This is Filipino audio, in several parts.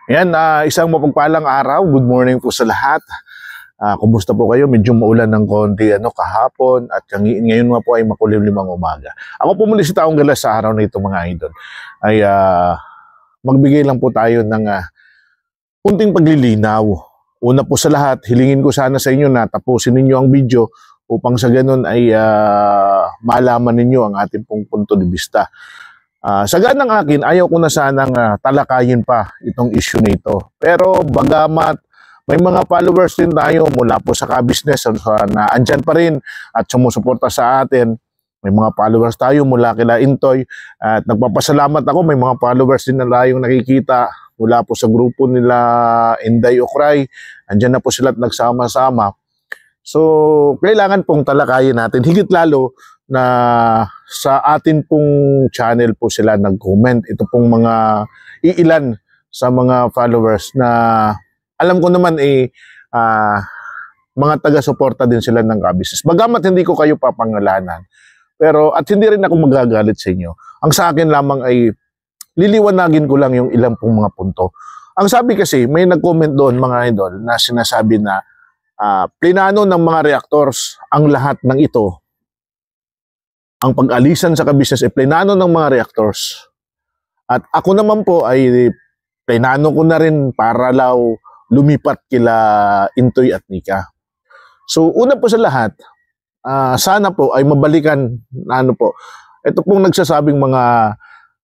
Yan, isang mapagpalang araw. Good morning po sa lahat. Kumusta po kayo? Medyo maulan ng konti kahapon at ngayon nga po ay makulimlimang umaga. Ako po muli si Taong Galas sa araw na ito mga idol. Ay magbigay lang po tayo ng kunting paglilinaw. Una po sa lahat, hilingin ko sana sa inyo na tapusin ninyo ang video upang sa ganun ay malaman ninyo ang ating pong punto de vista. Sa ganang akin, ayaw ko na sanang talakayin pa itong issue nito. Pero bagamat may mga followers din tayo mula po sa ka-business na andyan pa rin at sumusuporta sa atin. May mga followers tayo mula kila Intoy at nagpapasalamat ako. May mga followers din na tayong nakikita mula po sa grupo nila Inday Okray. Andyan na po sila at nagsama-sama. So, kailangan pong talakayin natin. Higit lalo na sa atin pong channel po sila nag-comment. Ito pong mga iilan sa mga followers na alam ko naman mga taga-suporta din sila ng ka-business. Bagamat hindi ko kayo papangalanan. Pero at hindi rin ako magagalit sa inyo. Ang sa akin lamang ay liliwanagin ko lang yung ilang pong mga punto. Ang sabi kasi, may nag-comment doon mga idol na sinasabi na plinano ng mga reactors ang lahat ng ito. Ang pag-alisan sa ka-business ay plinano ng mga reactors. At ako naman po ay plinano ko na rin para lumipat kila Intoy at Nika. So una po sa lahat, sana po ay mabalikan ito pong nagsasabing mga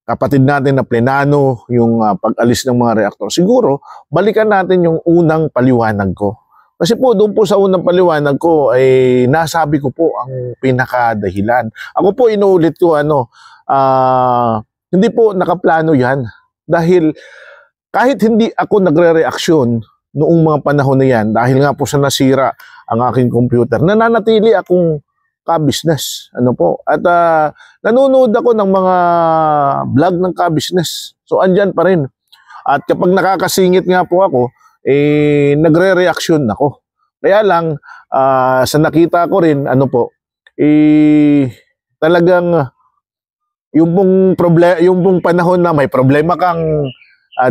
kapatid natin na plinano yung pag-alis ng mga reactor. Siguro, balikan natin yung unang paliwanag ko. Kasi po, doon po sa unang paliwanag ko, ay nasabi ko po ang pinakadahilan. Ako po, inuulit ko, hindi po nakaplano yan. Dahil kahit hindi ako nagre-reaksyon noong mga panahon na yan, dahil nga po sa nasira ang aking computer, nananatili akong ka-business. At nanonood ako ng mga vlog ng ka-business. So, andyan pa rin. At kapag nakakasingit nga po ako, nagre-reaksyon ako. Kaya lang, sa nakita ko rin, talagang yung pong panahon na may problema kang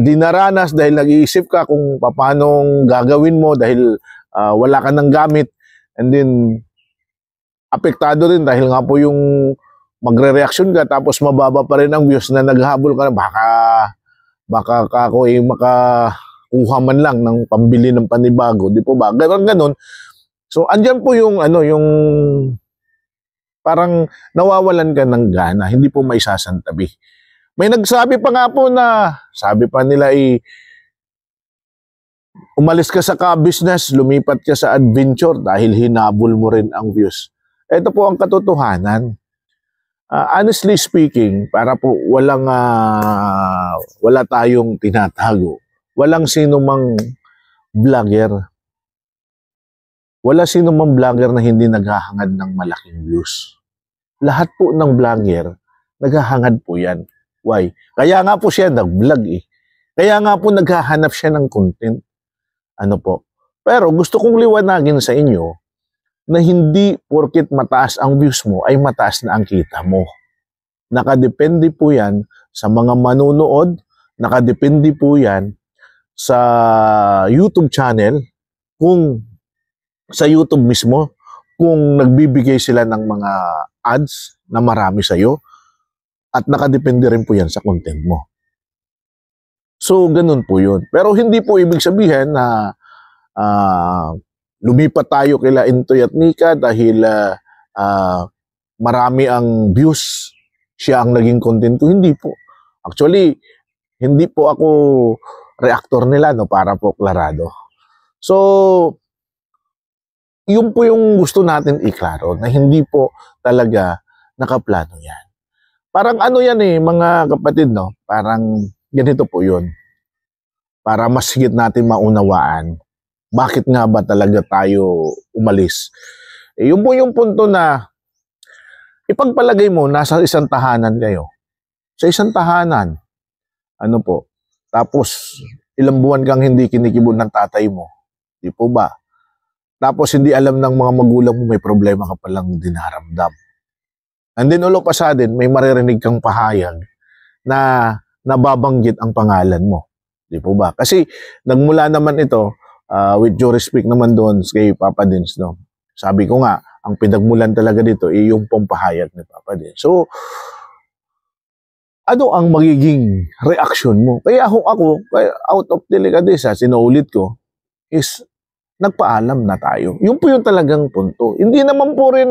dinaranas dahil nag-iisip ka kung paano gagawin mo dahil wala ka ng gamit, and then apektado rin dahil nga po yung magre-reaction ka tapos mababa pa rin ang views na naghahabol ka na baka ako makakuha man lang ng pambili ng panibago, di po ba? Ganun. So andyan po yung yung parang nawawalan ka ng gana, hindi po maisasantabi. May nagsabi pa nga po na, sabi pa nila umalis ka sa ka-business, lumipat ka sa adventure dahil hinabol mo rin ang views. Ito po ang katotohanan. Honestly speaking, para po wala tayong tinatago. Walang sino mang vlogger. Wala sino mang vlogger na hindi naghahangad ng malaking views. Lahat po ng vlogger, naghahangad po yan. Why? Kaya nga po siya nag-vlog Kaya nga po naghahanap siya ng content. Pero gusto kong liwanagin sa inyo na hindi porket mataas ang views mo ay mataas na ang kita mo. Nakadepende po yan sa mga manunood, nakadepende po yan sa YouTube channel, kung sa YouTube mismo, kung nagbibigay sila ng mga ads na marami sa iyo, at nakadepende rin po yan sa content mo. So, ganun po yun. Pero hindi po ibig sabihin na lumipat tayo kila Intoy at Nika dahil marami ang views, siya ang naging content ko. Hindi po. Actually, hindi po ako reactor nila, para po klarado. So, yun po yung gusto natin iklaro, na hindi po talaga nakaplano yan. Parang yan mga kapatid, parang ganito po yun. Para mas higit natin maunawaan, bakit nga ba talaga tayo umalis? Yun po yung punto na ipagpalagay mo, nasa isang tahanan kayo. Sa isang tahanan, tapos ilang buwan kang hindi kinikibon ng tatay mo. Di po ba? Tapos hindi alam ng mga magulang mo may problema ka palang dinaramdam. And then all of a sudden, may maririnig kang pahayag na nababanggit ang pangalan mo. Di po ba? Kasi nagmula naman ito, with due respect naman doon kay Papa Dins, no? Sabi ko nga, ang pinagmulan talaga dito ay yung pumapahayag ni Papa Dins. So, ano ang magiging reaksyon mo? Kaya ako, out of delicadeza, sinuulit ko, is nagpaalam na tayo. Yun po yung talagang punto. Hindi naman po rin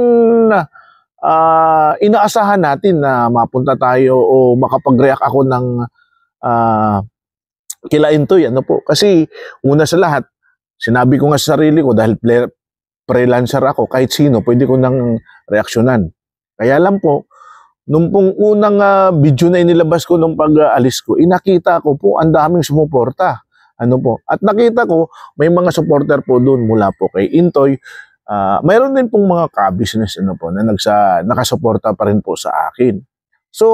inaasahan natin na mapunta tayo o makapag-react ako ng kila Intoy. Ano po? Kasi una sa lahat, sinabi ko nga sa sarili ko dahil freelancer ako, kahit sino, pwede ko nang reaksyonan. Kaya lang po, nung pong unang video na inilabas ko nung pag-alis ko, inakita ko po ang daming sumuporta. Ano po? At nakita ko, may mga supporter po doon mula po kay Intoy. Mayroon din pong mga ka-business ano po, na nakasuporta pa rin po sa akin. So,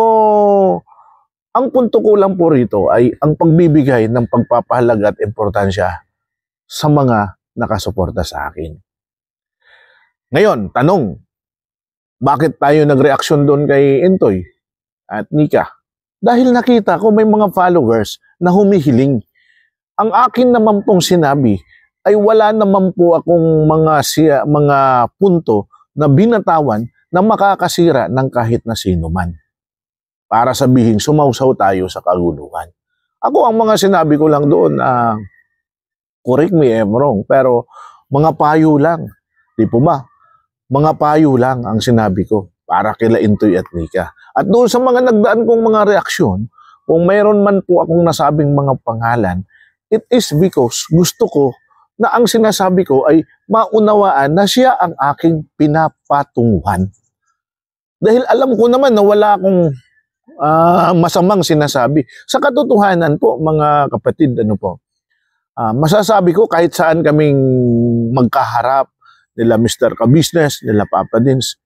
ang punto ko lang po rito ay ang pagbibigay ng pagpapahalaga at importansya sa mga nakasuporta sa akin. Ngayon, tanong, bakit tayo nag-reaction doon kay Intoy at Nika? Dahil nakita ko may mga followers na humihiling. Ang akin naman pong sinabi ay wala naman po akong mga punto na binatawan na makakasira ng kahit na sino man. Para sabihin, sumausaw tayo sa kaguluhan. Ako, ang mga sinabi ko lang doon, correct me if I'm wrong, pero mga payo lang. Di po ba? Mga payo lang ang sinabi ko para kila Intoy at Nika. At doon sa mga nagdaan kong mga reaksyon, kung mayroon man po akong nasabing mga pangalan, it is because gusto ko na ang sinasabi ko ay maunawaan na siya ang aking pinapatunguhan. Dahil alam ko naman na wala akong masamang sinasabi. Sa katotohanan po, mga kapatid, masasabi ko kahit saan kaming magkaharap, nila Mr. Ka-Business, nila Papa Dins,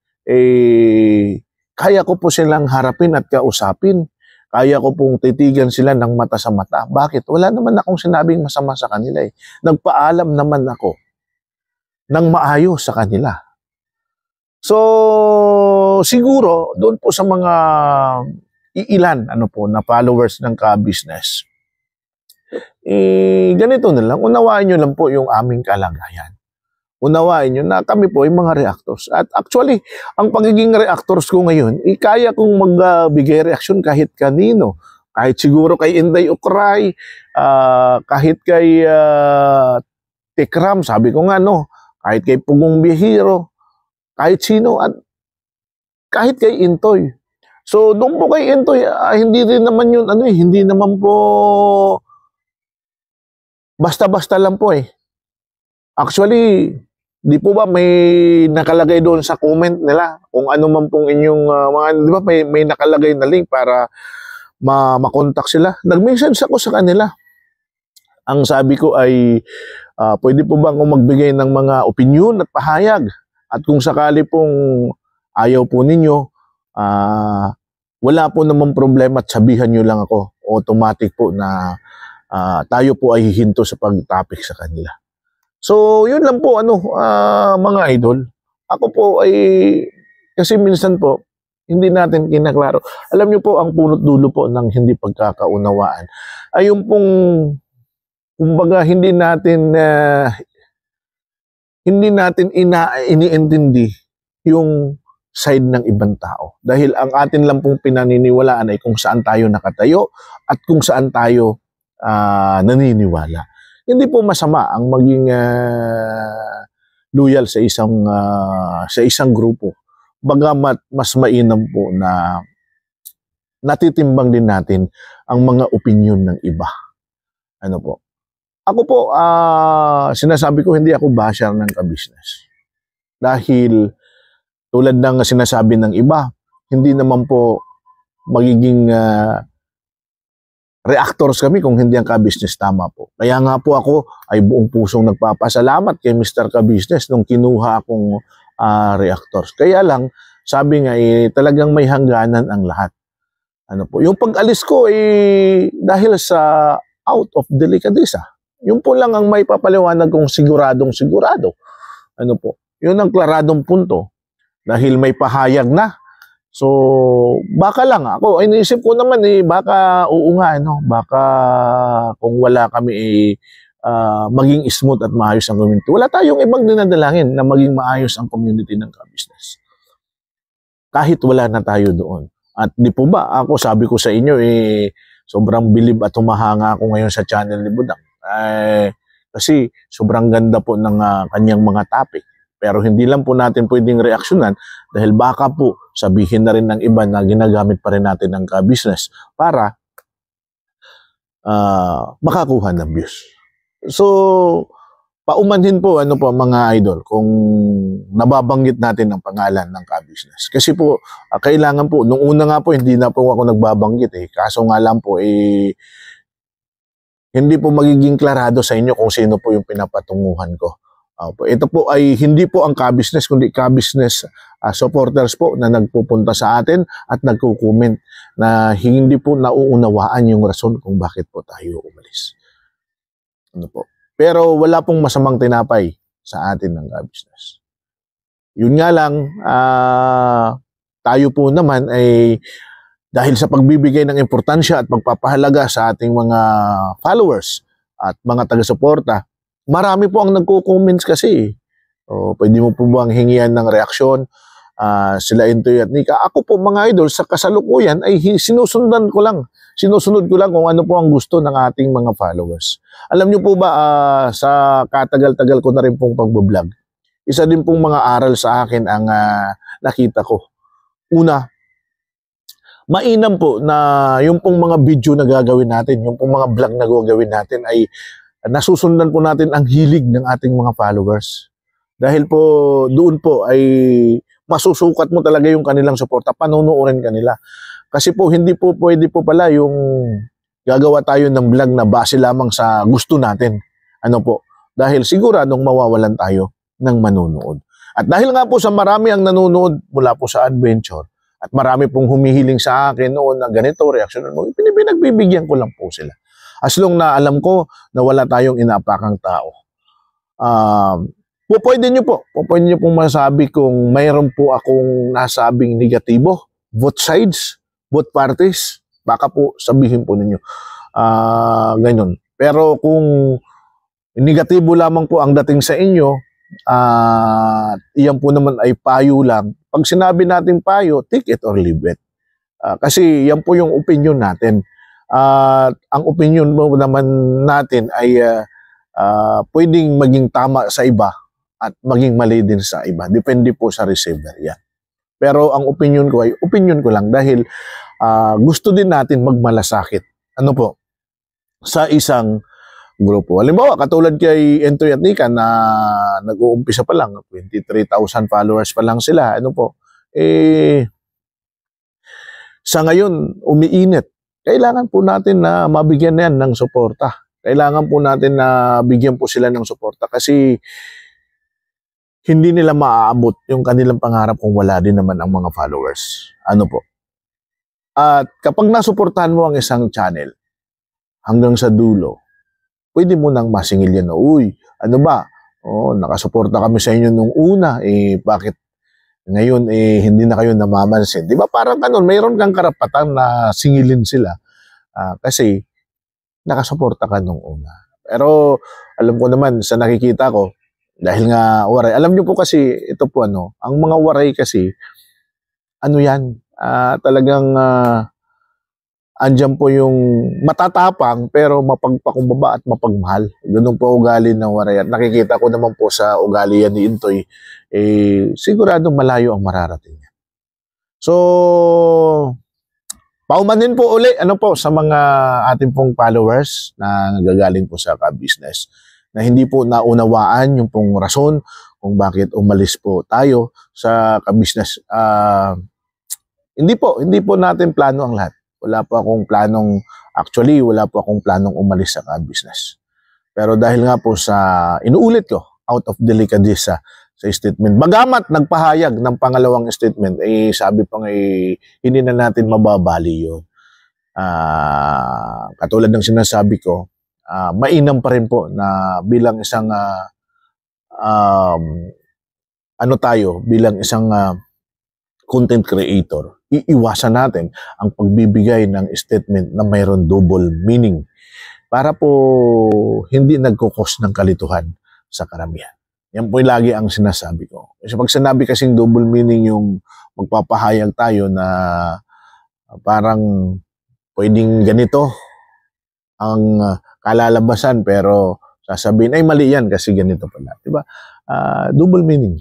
kaya ko po silang harapin at kausapin. Kaya ko pong titigan sila ng mata sa mata. Bakit? Wala naman akong sinabing masama sa kanila eh. Nagpaalam naman ako ng maayos sa kanila. So, siguro, doon po sa mga iilan na followers ng Ka-Business, ganito na lang, unawain nyo lang po yung aming kalagayan. Unawain nyo na kami po ay mga reactors. At actually, ang pagiging reactors ko ngayon, kaya kong magbigay reaksyon kahit kanino. Kahit siguro kay Inday Ukray, kahit kay Tekram, sabi ko nga kahit kay Pugong Bihiro, kahit sino, at kahit kay Intoy. So, doon po kay Intoy, hindi rin naman yun, hindi naman po basta-basta lang po eh. Actually, di po ba may nakalagay doon sa comment nila kung ano man pong inyong di ba may nakalagay na link para makontak sila. Nag-message ako sa kanila. Ang sabi ko ay pwede po ba akong magbigay ng mga opinion at pahayag? At kung sakali pong ayaw po ninyo, wala po namang problema at sabihan nyo lang ako. Automatic po na tayo po ay hihinto sa pag-topic sa kanila. So, yun lang po, mga idol. Ako po ay, kasi minsan po, hindi natin kinaklaro. Alam niyo po, ang punot dulo po ng hindi pagkakaunawaan ay yung pong, kumbaga, hindi natin iniintindi yung side ng ibang tao. Dahil ang atin lang pong pinaniniwalaan ay kung saan tayo nakatayo at kung saan tayo naniniwala. Hindi po masama ang maging loyal sa isang grupo. Bagamat mas mainam po na natitimbang din natin ang mga opinion ng iba. Ano po? Ako po, sinasabi ko hindi ako basher ng Ka-Business. Dahil tulad ng sinasabi ng iba, hindi naman po magiging reactors kami kung hindi ang Ka-Business, tama po. Kaya nga po ako ay buong pusong nagpapasalamat kay Mr. Ka-Business nung kinuha akong reactors. Kaya lang, sabi nga talagang may hangganan ang lahat. Ano po, yung pag-alis ko dahil sa out of delicadeza. Yun po lang ang may papaliwanag kong siguradong sigurado. Ano po, yun ang klaradong punto. Dahil may pahayag na So, baka lang ako, iniisip ko naman baka oo nga, no? Baka kung wala kami maging smooth at maayos ang community. Wala tayong ibang dinadalangin na maging maayos ang community ng ka-business. Kahit wala na tayo doon. At di po ba, ako sabi ko sa inyo, sobrang bilib at humahanga ako ngayon sa channel ni Budang. Kasi sobrang ganda po ng kanyang mga topic. Pero hindi lang po natin pwedeng reaksyonan dahil baka po sabihin na rin ng iba na ginagamit pa rin natin ang ka-business para makakuha ng views. So, paumanhin po mga idol kung nababanggit natin ang pangalan ng ka-business. Kasi po, kailangan po, nung una nga po, hindi na po ako nagbabanggit Kaso nga lang po, hindi po magiging klarado sa inyo kung sino po yung pinapatunguhan ko. Ito po ay hindi po ang ka-business, kundi ka-business supporters po na nagpupunta sa atin at nagko-comment na hindi po nauunawaan yung rason kung bakit po tayo umalis. Pero wala pong masamang tinapay sa atin ng ka-business. Yun nga lang, tayo po naman ay dahil sa pagbibigay ng importansya at pagpapahalaga sa ating mga followers at mga taga-suporta, marami po ang nagko-comments kasi. Pwede mo po bang hingian ng reaksyon? Sila Intoy at Nika. Ako po mga idol, sa kasalukuyan ay sinusunod ko lang kung ano po ang gusto ng ating mga followers. Alam niyo po ba, sa katagal-tagal ko na rin pong pagbablog, isa din pong mga aral sa akin ang nakita ko. Una, mainam po na yung pong mga video na gagawin natin, yung pong mga vlog na gagawin natin ay nasusundan po natin ang hilig ng ating mga followers. Dahil po doon po ay masusukat mo talaga yung kanilang suporta, panunuorin kanila. Kasi po hindi po pwede po pala yung gagawa tayo ng vlog na base lamang sa gusto natin. Dahil siguradong mawawalan tayo ng manunood. At dahil nga po sa marami ang nanonood mula po sa adventure, at marami pong humihiling sa akin noon na ganito, reaksyon mo, pinagbibigyan ko lang po sila. As long na alam ko na wala tayong inapakang tao. Pwede nyo pong masabi kung mayroon po akong nasabing negatibo, both sides, both parties, baka po sabihin po ninyo. Ganyan. Pero kung negatibo lamang po ang dating sa inyo, iyan po naman ay payo lang. Pag sinabi natin payo, take it or leave it. Kasi yan po yung opinion natin. Ang opinion mo naman natin ay pwedeng maging tama sa iba at maging mali din sa iba. Depende po sa receiver yan. Pero ang opinion ko ay opinion ko lang dahil gusto din natin magmalasakit. Sa isang grupo. Halimbawa, katulad kay Intoy at Nika na nag-uumpisa pa lang, 23,000 followers pa lang sila. Sa ngayon, umiinit. Kailangan po natin na mabigyan yan ng suporta. Kailangan po natin na bigyan po sila ng suporta kasi hindi nila maaabot yung kanilang pangarap kung wala din naman ang mga followers. At kapag nasuportahan mo ang isang channel hanggang sa dulo, pwede mo nang masingil yan na, nakasuporta kami sa inyo nung una, bakit ngayon hindi na kayo namamansin? Di ba parang mayroon kang karapatan na singilin sila kasi nakasuporta ka nung una. Pero alam ko naman sa nakikita ko, dahil nga waray, alam nyo po kasi, ito po ang mga waray kasi, talagang andyan po yung matatapang pero mapagpakumbaba at mapagmahal. Ganun po ugali ng waray. At nakikita ko naman po sa ugali yan ni Intoy, siguradong malayo ang mararating niya. So, paumanin po uli sa mga ating pong followers na nagagaling po sa ka-business na hindi po naunawaan yung pong rason kung bakit umalis po tayo sa ka-business. Hindi po natin plano ang lahat. Wala po akong planong umalis sa ka-business. Pero dahil nga po sa, inuulit ko, out of delicadeza sa statement. Bagamat nagpahayag ng pangalawang statement, sabi pa hindi na natin mababali yun. Katulad ng sinasabi ko, mainam pa rin po na bilang isang, bilang isang content creator, iiwasan natin ang pagbibigay ng statement na mayroon double meaning para po hindi nagkukos ng kalituhan sa karamihan. Yan po lagi ang sinasabi ko. Kasi pag sinabi kasing double meaning yung magpapahayag tayo na parang pwedeng ganito ang kalalabasan pero sasabihin ay mali yan kasi ganito pala. Diba? Double meaning.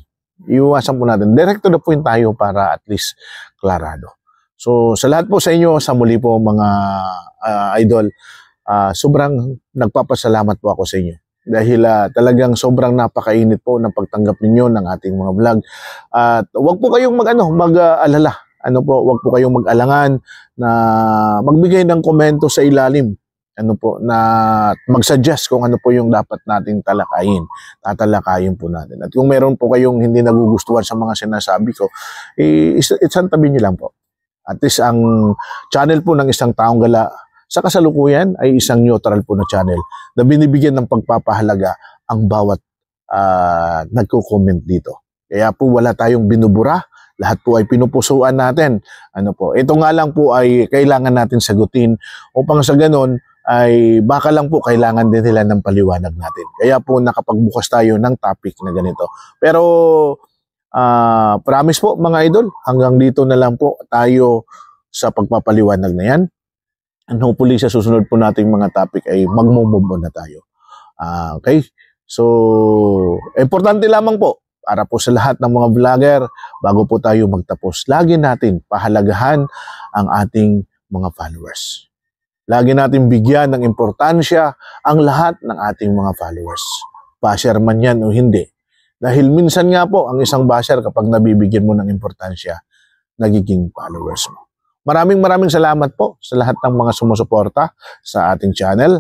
Iwasan po natin. Direct to the point tayo para at least klarado. So sa lahat po sa inyo, sa muli po mga idol, sobrang nagpapasalamat po ako sa inyo. Dahil talagang sobrang napakainit po ng pagtanggap ninyo ng ating mga vlog. At wag po kayong mag-alala. Wag po kayong mag-alangan na magbigay ng komento sa ilalim. Na mag-suggest kung ano po yung dapat nating talakayin. Tatalakayin po natin. At kung meron po kayong hindi nagugustuhan sa mga sinasabi ko, isantabi nyo lang po. At least ang channel po ng Isang Taong Gala sa kasalukuyan ay isang neutral po na channel na binibigyan ng pagpapahalaga ang bawat nagko-comment dito. Kaya po wala tayong binubura, lahat po ay pinupusuan natin. Ito nga lang po ay kailangan natin sagutin upang sa ganon ay baka lang po kailangan din nila ng paliwanag natin. Kaya po nakapagbukas tayo ng topic na ganito. Pero promise po mga idol, hanggang dito na lang po tayo sa pagpapaliwanag na yan. And hopefully sa susunod po nating mga topic ay mag-move on na tayo. Okay? So, importante lamang po para po sa lahat ng mga vlogger, bago po tayo magtapos, lagi natin pahalagahan ang ating mga followers. Lagi natin bigyan ng importansya ang lahat ng ating mga followers. Basher man yan o hindi. Dahil minsan nga po, ang isang basher kapag nabibigyan mo ng importansya, nagiging followers mo. Maraming salamat po sa lahat ng mga sumusuporta sa ating channel.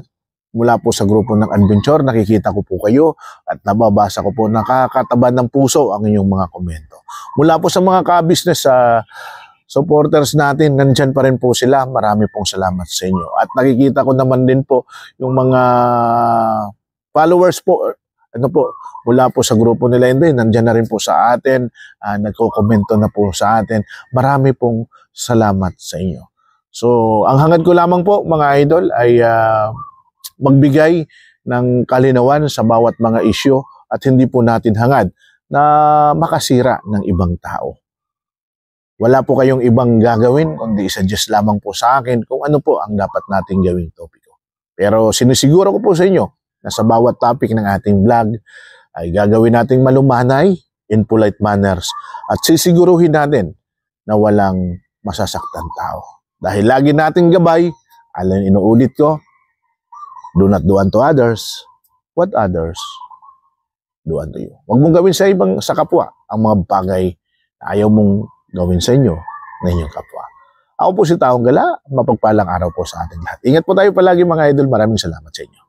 Mula po sa grupo ng Adventure, nakikita ko po kayo at nababasa ko po, nakakataba ng puso ang inyong mga komento. Mula po sa mga ka-business supporters natin, nandyan pa rin po sila. Marami pong salamat sa inyo. At nakikita ko naman din po yung mga followers po, mula po sa grupo nila, hindi, nandyan na rin po sa atin, nagko-komento na po sa atin. Marami pong salamat sa inyo. So, ang hangad ko lamang po, mga idol, ay magbigay ng kalinawan sa bawat mga isyu at hindi po natin hangad na makasira ng ibang tao. Wala po kayong ibang gagawin, kundi suggest lamang po sa akin kung ano po ang dapat nating gawing topiko. Pero sinisiguro ko po sa inyo na sa bawat topic ng ating vlog ay gagawin nating malumanay in polite manners at sisiguruhin natin na walang masasaktan tao. Dahil lagi nating gabay, inuulit ko, do not do unto others what others do unto you. Huwag mong gawin sa kapwa ang mga bagay na ayaw mong gawin sa inyo na inyong kapwa. Ako po si Taong Gala, mapagpalang araw po sa ating lahat. Ingat po tayo palagi mga idol, maraming salamat sa inyo.